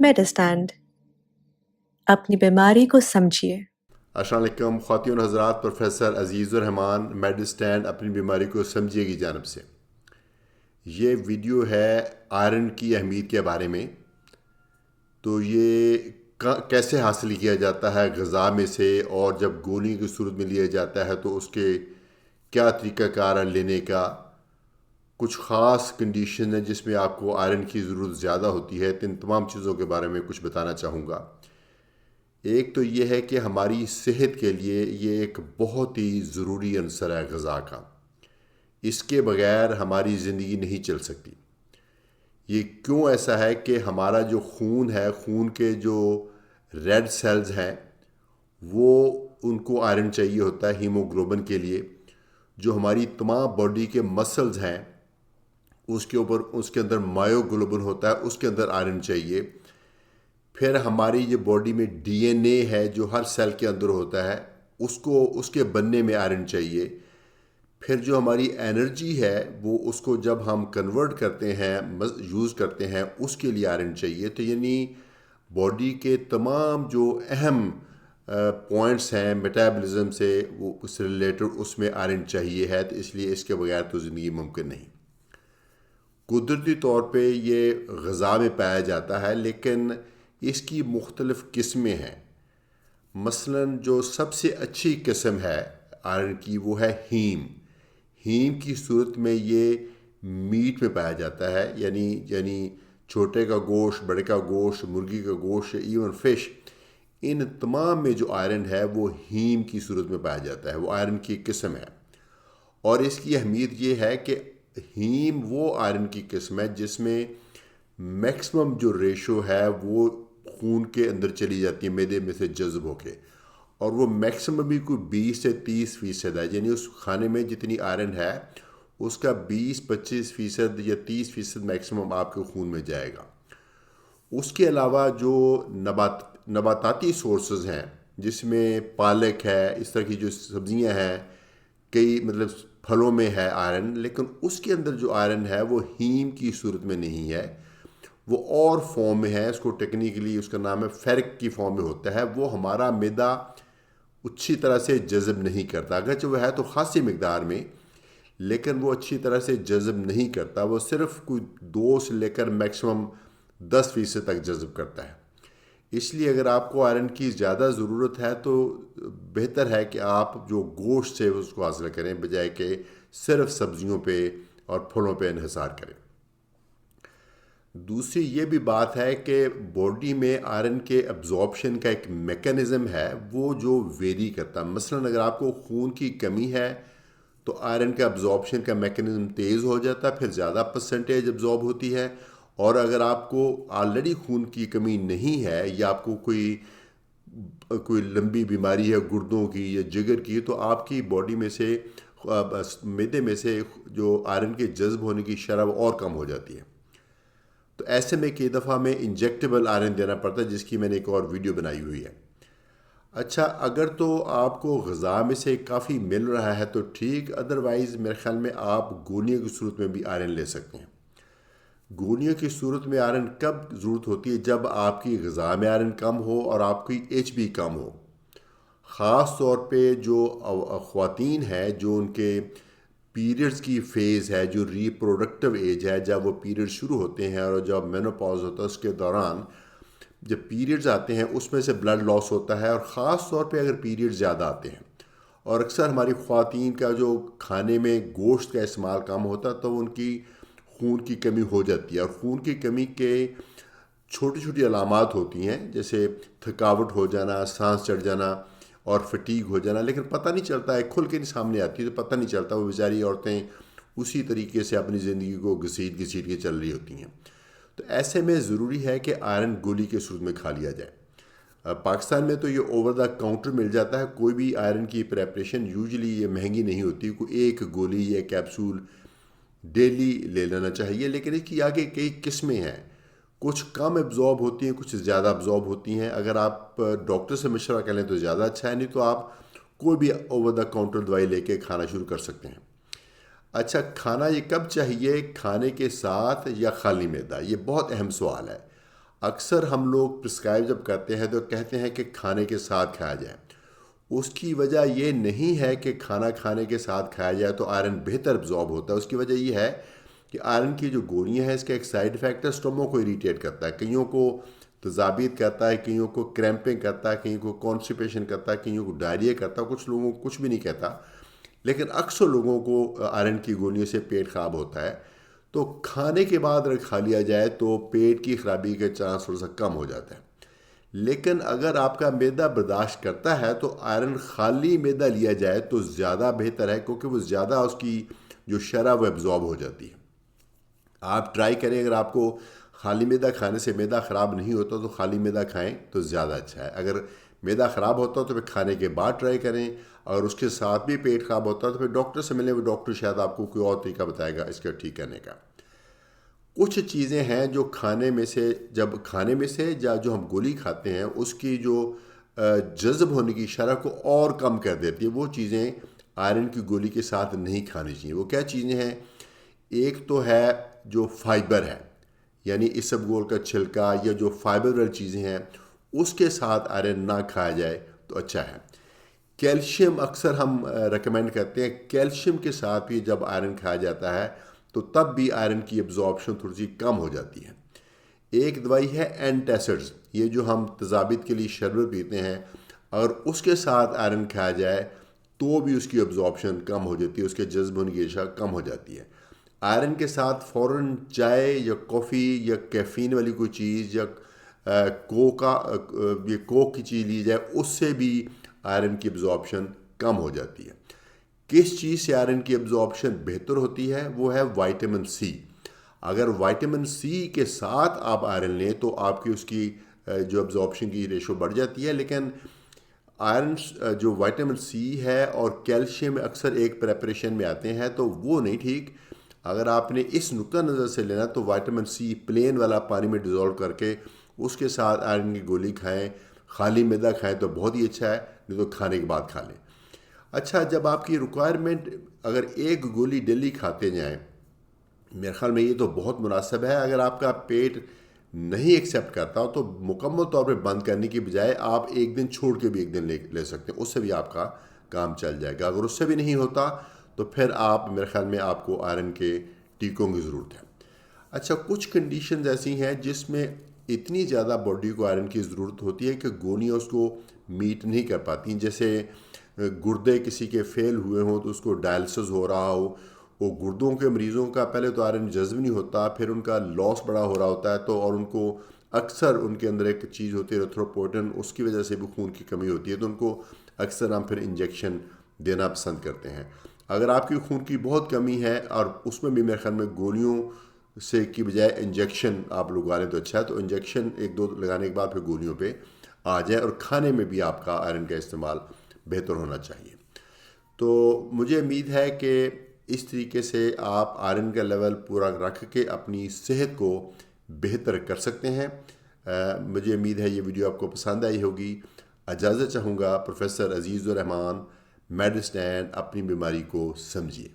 میڈسٹینڈ اپنی بیماری کو سمجھیے۔ السلام علیکم خواتین و حضرات، پروفیسر عزیز الرحمان میڈسٹینڈ اپنی بیماری کو سمجھیے کی جانب سے یہ ویڈیو ہے آئرن کی اہمیت کے بارے میں۔ تو یہ کیسے حاصل کیا جاتا ہے غذا میں سے، اور جب گولی کی صورت میں لیا جاتا ہے تو اس کے کیا طریقہ کار ہے لینے کا، کچھ خاص کنڈیشن ہے جس میں آپ کو آئرن کی ضرورت زیادہ ہوتی ہے۔ ان تمام چیزوں کے بارے میں کچھ بتانا چاہوں گا۔ ایک تو یہ ہے کہ ہماری صحت کے لیے یہ ایک بہت ہی ضروری عنصر ہے غذا کا، اس کے بغیر ہماری زندگی نہیں چل سکتی۔ یہ کیوں ایسا ہے کہ ہمارا جو خون ہے، خون کے جو ریڈ سیلز ہیں وہ ان کو آئرن چاہیے ہوتا ہے ہیموگلوبن کے لیے۔ جو ہماری تمام باڈی کے مسلز ہیں اس کے اوپر، اس کے اندر مایوگلوبن ہوتا ہے، اس کے اندر آئرن چاہیے۔ پھر ہماری یہ باڈی میں ڈی این اے ہے جو ہر سیل کے اندر ہوتا ہے، اس کے بننے میں آئرن چاہیے۔ پھر جو ہماری انرجی ہے وہ اس کو جب ہم کنورٹ کرتے ہیں، یوز کرتے ہیں، اس کے لیے آئرن چاہیے۔ تو یعنی باڈی کے تمام جو اہم پوائنٹس ہیں میٹابولزم سے، وہ اس سے ریلیٹڈ اس میں آئرن چاہیے ہے۔ تو اس لیے اس کے بغیر تو زندگی ممکن نہیں۔ قدرتی طور پہ یہ غذا میں پایا جاتا ہے، لیکن اس کی مختلف قسمیں ہیں۔ مثلا جو سب سے اچھی قسم ہے آئرن کی وہ ہے ہیم۔ ہیم کی صورت میں یہ میٹ میں پایا جاتا ہے، یعنی چھوٹے کا گوشت، بڑے کا گوشت، مرغی کا گوشت، ایون فش، ان تمام میں جو آئرن ہے وہ ہیم کی صورت میں پایا جاتا ہے۔ وہ آئرن کی قسم ہے، اور اس کی اہمیت یہ ہے کہ ہیم وہ آئرن کی قسم ہے جس میں میکسیمم جو ریشو ہے وہ خون کے اندر چلی جاتی ہے، معدے میں سے جذب ہو کے، اور وہ میکسیمم بھی کوئی 20 سے 30% ہے۔ یعنی اس کھانے میں جتنی آئرن ہے اس کا 20-25% یا 30% میکسیمم آپ کے خون میں جائے گا۔ اس کے علاوہ جو نباتاتی سورسز ہیں، جس میں پالک ہے، اس طرح کی جو سبزیاں ہیں، کئی پھلوں میں ہے آئرن، لیکن اس کے اندر جو آئرن ہے وہ ہیم کی صورت میں نہیں ہے، وہ اور فارم میں ہے۔ اس کو ٹیکنیکلی اس کا نام ہے فیرک کی فارم میں ہوتا ہے۔ وہ ہمارا معدہ اچھی طرح سے جذب نہیں کرتا، اگرچہ وہ ہے تو خاصی مقدار میں، لیکن وہ اچھی طرح سے جذب نہیں کرتا۔ وہ صرف کوئی 2 سے لے کر میکسیمم 10% تک جذب کرتا ہے۔ اس لیے اگر آپ کو آئرن کی زیادہ ضرورت ہے تو بہتر ہے کہ آپ جو گوشت سے اس کو حاصل کریں، بجائے کہ صرف سبزیوں پہ اور پھلوں پہ انحصار کریں۔ دوسری یہ بھی بات ہے کہ باڈی میں آئرن کے ایبزارپشن کا ایک میکانزم ہے وہ جو ویری کرتا ہے۔ مثلا اگر آپ کو خون کی کمی ہے تو آئرن کا ایبزارپشن کا میکانزم تیز ہو جاتا ہے، پھر زیادہ پرسنٹیج ایبزارب ہوتی ہے۔ اور اگر آپ کو آلریڈی خون کی کمی نہیں ہے، یا آپ کو کوئی لمبی بیماری ہے گردوں کی یا جگر کی، تو آپ کی باڈی میں سے، معدے میں سے جو آئرن کے جذب ہونے کی شرح وہ اور کم ہو جاتی ہے۔ تو ایسے میں کئی دفعہ میں انجیکٹیبل آئرن دینا پڑتا ہے، جس کی میں نے ایک اور ویڈیو بنائی ہوئی ہے۔ اچھا، اگر تو آپ کو غذا میں سے کافی مل رہا ہے تو ٹھیک، ادروائز میرے خیال میں آپ گولیوں کی صورت میں بھی آئرن لے سکتے ہیں۔ گولیوں کی صورت میں آئرن کب ضرورت ہوتی ہے؟ جب آپ کی غذا میں آئرن کم ہو اور آپ کی ایچ بی کم ہو۔ خاص طور پہ جو خواتین ہیں جو ان کے پیریڈز کی فیز ہے، جو ریپروڈکٹیو ایج ہے، جب وہ پیریڈ شروع ہوتے ہیں اور جب مینوپاز ہوتا ہے، اس کے دوران جب پیریڈز آتے ہیں اس میں سے بلڈ لاس ہوتا ہے، اور خاص طور پہ اگر پیریڈ زیادہ آتے ہیں، اور اکثر ہماری خواتین کا جو کھانے میں گوشت کا استعمال کم ہوتا ہے تو ان کی خون کی کمی ہو جاتی ہے۔ اور خون کی کمی کے چھوٹی چھوٹی علامات ہوتی ہیں، جیسے تھکاوٹ ہو جانا، سانس چڑھ جانا اور فٹیگ ہو جانا، لیکن پتہ نہیں چلتا ہے، کھل کے نہیں سامنے آتی تو پتہ نہیں چلتا۔ وہ بیچاری عورتیں اسی طریقے سے اپنی زندگی کو گھسیٹ کے چل رہی ہوتی ہیں۔ تو ایسے میں ضروری ہے کہ آئرن گولی کے صورت میں کھا لیا جائے۔ پاکستان میں تو یہ اوور دا کاؤنٹر مل جاتا ہے، کوئی بھی آئرن کی پریپریشن یوزلی یہ مہنگی نہیں ہوتی، کوئی ایک گولی یا کیپسول ڈیلی لے لینا چاہیے۔ لیکن اس کی آگے کئی قسمیں ہیں، کچھ کم ایبزارب ہوتی ہیں، کچھ زیادہ ایبزارب ہوتی ہیں۔ اگر آپ ڈاکٹر سے مشورہ کر لیں تو زیادہ اچھا ہے، نہیں تو آپ کوئی بھی اوور دا کاؤنٹر دوائی لے کے کھانا شروع کر سکتے ہیں۔ اچھا، کھانا یہ کب چاہیے؟ کھانے کے ساتھ یا خالی معدہ؟ یہ بہت اہم سوال ہے۔ اکثر ہم لوگ پرسکرائب جب کرتے ہیں تو کہتے ہیں کہ کھانے کے ساتھ کھایا جائے. اس کی وجہ یہ نہیں ہے کہ کھانا کھانے کے ساتھ کھایا جائے تو آئرن بہتر ابزارب ہوتا ہے. اس کی وجہ یہ ہے کہ آئرن کی جو گولیاں ہیں اس کا ایک سائیڈ افیکٹ ہے، اسٹومک کو اریٹیٹ کرتا ہے، کئیوں کو تذابیت کرتا ہے، کئیوں کو کریمپنگ کرتا ہے، کئیوں کو کانسٹیپیشن کرتا ہے، کئیوں کو ڈائریا کرتا ہے، کچھ لوگوں کو کچھ بھی نہیں کہتا، لیکن اکثر لوگوں کو آئرن کی گولیوں سے پیٹ خراب ہوتا ہے. تو کھانے کے بعد اگر کھا لیا جائے تو پیٹ کی خرابی کے چانس تھوڑا سا کم ہو جاتا ہے. لیکن اگر آپ کا معدہ برداشت کرتا ہے تو آئرن خالی معدہ لیا جائے تو زیادہ بہتر ہے، کیونکہ وہ زیادہ اس کی جو شرح وہ ایبزارب ہو جاتی ہے. آپ ٹرائی کریں، اگر آپ کو خالی معدہ کھانے سے معدہ خراب نہیں ہوتا تو خالی معدہ کھائیں تو زیادہ اچھا ہے. اگر معدہ خراب ہوتا تو پھر کھانے کے بعد ٹرائی کریں، اور اس کے ساتھ بھی پیٹ خراب ہوتا ہے تو پھر ڈاکٹر سے ملیں، وہ ڈاکٹر شاید آپ کو کوئی اور طریقہ بتائے گا اس کا ٹھیک کرنے کا. کچھ چیزیں ہیں جو کھانے میں سے جو ہم گولی کھاتے ہیں اس کی جو جذب ہونے کی شرح کو اور کم کر دیتی ہے. وہ چیزیں آئرن کی گولی کے ساتھ نہیں کھانی چاہیے. وہ کیا چیزیں ہیں؟ ایک تو ہے جو فائبر ہے، یعنی اسبگول کا چھلکا یا جو فائبر والی چیزیں ہیں اس کے ساتھ آئرن نہ کھایا جائے تو اچھا ہے. کیلشیم اکثر ہم ریکمینڈ کرتے ہیں، کیلشیم کے ساتھ بھی جب آئرن کھایا جاتا ہے تو تب بھی آئرن کی ابزارپشن تھوڑی سی کم ہو جاتی ہے. ایک دوائی ہے اینٹ ایسڈز، یہ جو ہم تذابیت کے لیے شربت پیتے ہیں، اور اس کے ساتھ آئرن کھایا جائے تو بھی اس کی ابزارپشن کم ہو جاتی ہے، اس کے جذب ہونے کی اشیاء کم ہو جاتی ہے. آئرن کے ساتھ فوراً چائے یا کافی یا کیفین والی کوئی چیز یا کوک کی چیز لی جائے، اس سے بھی آئرن کی ابزارپشن کم ہو جاتی ہے. کس چیز سے آئرن کی ابزارپشن بہتر ہوتی ہے؟ وہ ہے وائٹامن سی. اگر وائٹامن سی کے ساتھ آپ آئرن لیں تو آپ کی اس کی جو ابزارپشن کی ریشو بڑھ جاتی ہے. لیکن آئرن جو وائٹامن سی ہے اور کیلشیم اکثر ایک پریپریشن میں آتے ہیں تو وہ نہیں ٹھیک. اگر آپ نے اس نقطہ نظر سے لینا تو وائٹامن سی پلین والا پانی میں ڈیزولو کر کے اس کے ساتھ آئرن کی گولی کھائیں، خالی معدہ کھائیں تو بہت ہی اچھا ہے، نہیں تو کھانے کے بعد کھا لیں. اچھا، جب آپ کی ریکوائرمنٹ اگر ایک گولی ڈیلی کھاتے جائیں، میرے خیال میں یہ تو بہت مناسب ہے. اگر آپ کا پیٹ نہیں ایکسیپٹ کرتا ہو تو مکمل طور پہ بند کرنے کی بجائے آپ ایک دن چھوڑ کے بھی ایک دن لے سکتے ہیں، اس سے بھی آپ کا کام چل جائے گا. اگر اس سے بھی نہیں ہوتا تو پھر آپ، میرے خیال میں آپ کو آئرن کے ٹیکوں کی ضرورت ہے. اچھا، کچھ کنڈیشنز ایسی ہیں جس میں اتنی زیادہ باڈی کو آئرن کی ضرورت ہوتی ہے کہ گولیاں اس کو میٹ نہیں کر پاتی. جیسے گردے کسی کے فیل ہوئے ہوں تو اس کو ڈائلسس ہو رہا ہو، وہ گردوں کے مریضوں کا پہلے تو آئرن جذب نہیں ہوتا، پھر ان کا لاس بڑا ہو رہا ہوتا ہے، تو اور ان کو اکثر ان کے اندر ایک چیز ہوتی ہے ایریتھروپوئٹن، اس کی وجہ سے بھی خون کی کمی ہوتی ہے، تو ان کو اکثر ہم پھر انجیکشن دینا پسند کرتے ہیں. اگر آپ کی خون کی بہت کمی ہے اور اس میں بھی میرے خیال میں گولیوں سے کی بجائے انجیکشن آپ لگا لیں تو اچھا ہے. تو انجیکشن ایک دو لگانے کے بعد پھر گولیوں پہ آ جائے، اور کھانے میں بھی آپ کا آئرن کا استعمال بہتر ہونا چاہیے. تو مجھے امید ہے کہ اس طریقے سے آپ آئرن کا لیول پورا رکھ کے اپنی صحت کو بہتر کر سکتے ہیں. مجھے امید ہے یہ ویڈیو آپ کو پسند آئی ہوگی. اجازت چاہوں گا. پروفیسر عزیز الرحمان، میڈ اسٹینڈ، اپنی بیماری کو سمجھیے.